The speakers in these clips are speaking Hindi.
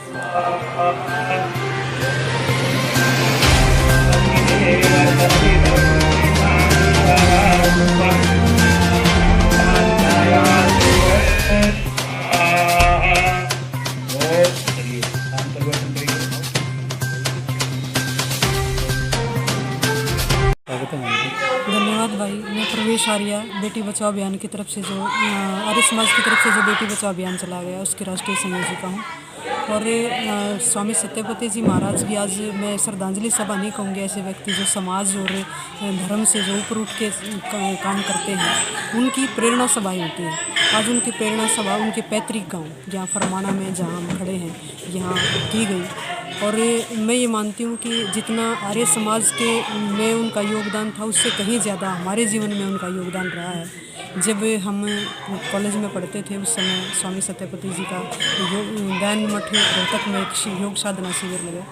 धन्यवाद भाई। मैं प्रवेश आर्या, बेटी बचाओ अभियान की तरफ से जो आर्य समाज की तरफ से जो बेटी बचाओ अभियान चलाया गया उसकी राष्ट्रीय संयोजिका हूँ। और स्वामी सत्यपति जी महाराज की आज मैं श्रद्धांजलि सभा नहीं कहूँगी, ऐसे व्यक्ति जो समाज और धर्म से जो ऊपर उठ के काम करते हैं उनकी प्रेरणा सभाएँ होती हैं। आज उनकी प्रेरणा सभा उनके पैतृक गाँव जहाँ फरमाना में जहाँ हम खड़े हैं यहाँ की गई। और मैं ये मानती हूँ कि जितना आर्य समाज के में उनका योगदान था उससे कहीं ज़्यादा हमारे जीवन में उनका योगदान रहा है। जब हम कॉलेज में पढ़ते थे उस समय स्वामी सत्यपति जी का दैन मठ रोहतक में एक योग साधना शिविर लगा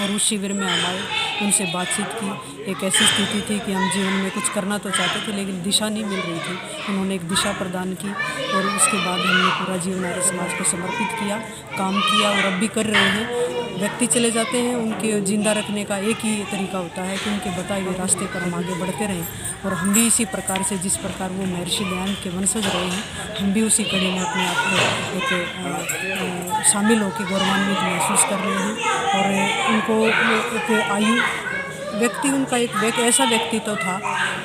और उस शिविर में हम आए, उनसे बातचीत की। एक ऐसी स्थिति थी कि हम जीवन में कुछ करना तो चाहते थे लेकिन दिशा नहीं मिल रही थी। उन्होंने एक दिशा प्रदान की और उसके बाद हमने पूरा जीवन आर्य समाज को समर्पित किया, काम किया और अब भी कर रहे हैं। व्यक्ति चले जाते हैं, उनके जिंदा रखने का एक ही तरीका होता है कि उनके बताए हुए रास्ते पर हम आगे बढ़ते रहें। और हम भी इसी प्रकार से जिस प्रकार वो महर्षि दयानंद के वंशज रहे हैं हम भी उसी कड़ी में अपने आप को एक शामिल होकर गौरवान्वित महसूस कर रहे हैं। और उनको एक आयु व्यक्ति उनका एक ऐसा व्यक्तित्व था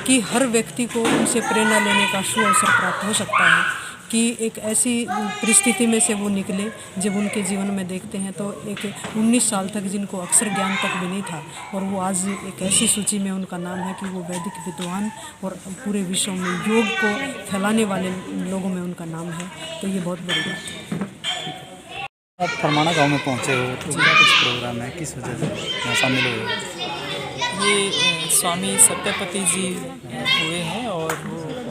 कि हर व्यक्ति को उनसे प्रेरणा लेने का सुअवसर प्राप्त हो सकता है कि एक ऐसी परिस्थिति में से वो निकले जब उनके जीवन में देखते हैं तो एक 19 साल तक जिनको अक्षर ज्ञान तक भी नहीं था और वो आज एक ऐसी सूची में उनका नाम है कि वो वैदिक विद्वान और पूरे विश्व में योग को फैलाने वाले लोगों में उनका नाम है। तो ये बहुत बड़ी बात है। आप फरमाना गांव में पहुंचे हो तो क्या कुछ प्रोग्राम है, किस वजह से शामिल हुए? ये स्वामी सत्यपति जी हुए हैं और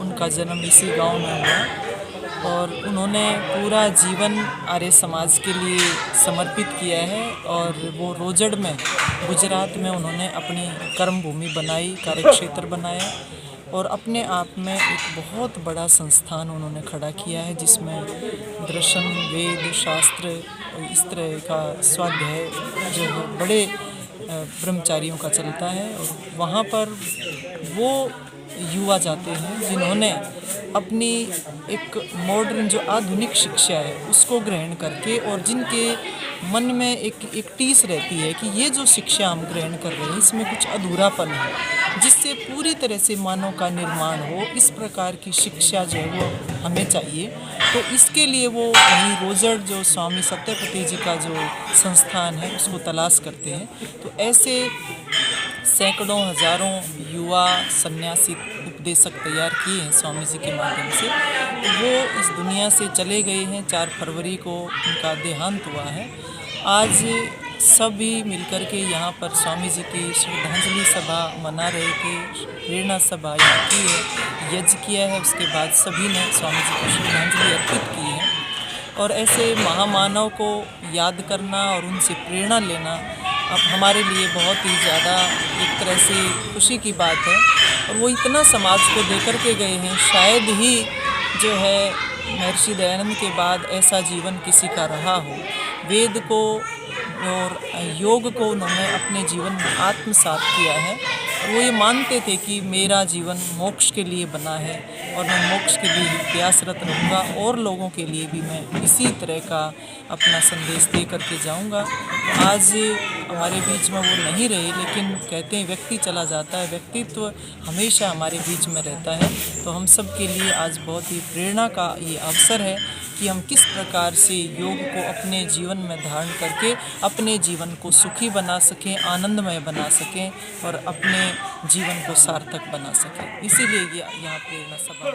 उनका जन्म इसी गांव में हुआ और उन्होंने पूरा जीवन आर्य समाज के लिए समर्पित किया है। और वो रोजड़ में गुजरात में उन्होंने अपनी कर्म भूमि बनाई, कार्यक्षेत्र बनाया और अपने आप में एक बहुत बड़ा संस्थान उन्होंने खड़ा किया है जिसमें दर्शन, वेद, शास्त्र इस तरह का स्वाध्याय जो है बड़े ब्रह्मचारियों का चलता है। और वहाँ पर वो युवा जाते हैं जिन्होंने अपनी एक मॉडर्न जो आधुनिक शिक्षा है उसको ग्रहण करके और जिनके मन में एक टीस रहती है कि ये जो शिक्षा हम ग्रहण कर रहे हैं इसमें कुछ अधूरापन है जिससे पूरी तरह से मानव का निर्माण हो, इस प्रकार की शिक्षा जो है वो हमें चाहिए। तो इसके लिए वो वही रोजड़ जो स्वामी सत्यपति जी का जो संस्थान है उसको तलाश करते हैं। तो ऐसे सैकड़ों हजारों युवा सन्यासी उपदेशक तैयार किए हैं स्वामी जी के माध्यम से। तो वो इस दुनिया से चले गए हैं, 4 फरवरी को उनका देहांत हुआ है। आज सभी मिलकर के यहाँ पर स्वामी जी की श्रद्धांजलि सभा मना रहे थे, प्रेरणा सभा यहाँ की है, यज्ञ किया है, उसके बाद सभी ने स्वामी जी को श्रद्धांजलि अर्पित की है। और ऐसे महामानव को याद करना और उनसे प्रेरणा लेना अब हमारे लिए बहुत ही ज़्यादा एक तरह से खुशी की बात है। और वो इतना समाज को देकर के गए हैं, शायद ही जो है महर्षि दयानंद के बाद ऐसा जीवन किसी का रहा हो। वेद को और योग को उन्होंने अपने जीवन में आत्मसात किया है और वो ये मानते थे कि मेरा जीवन मोक्ष के लिए बना है और मैं मोक्ष के लिए प्रयासरत रहूँगा और लोगों के लिए भी मैं इसी तरह का अपना संदेश दे करके जाऊँगा। आज हमारे बीच में वो नहीं रहे, लेकिन कहते हैं व्यक्ति चला जाता है, व्यक्तित्व हमेशा हमारे बीच में रहता है। तो हम सब के लिए आज बहुत ही प्रेरणा का ये अवसर है कि हम किस प्रकार से योग को अपने जीवन में धारण करके अपने जीवन को सुखी बना सकें, आनंदमय बना सकें और अपने जीवन को सार्थक बना सकें। इसीलिए यहाँ प्रेरणा सभा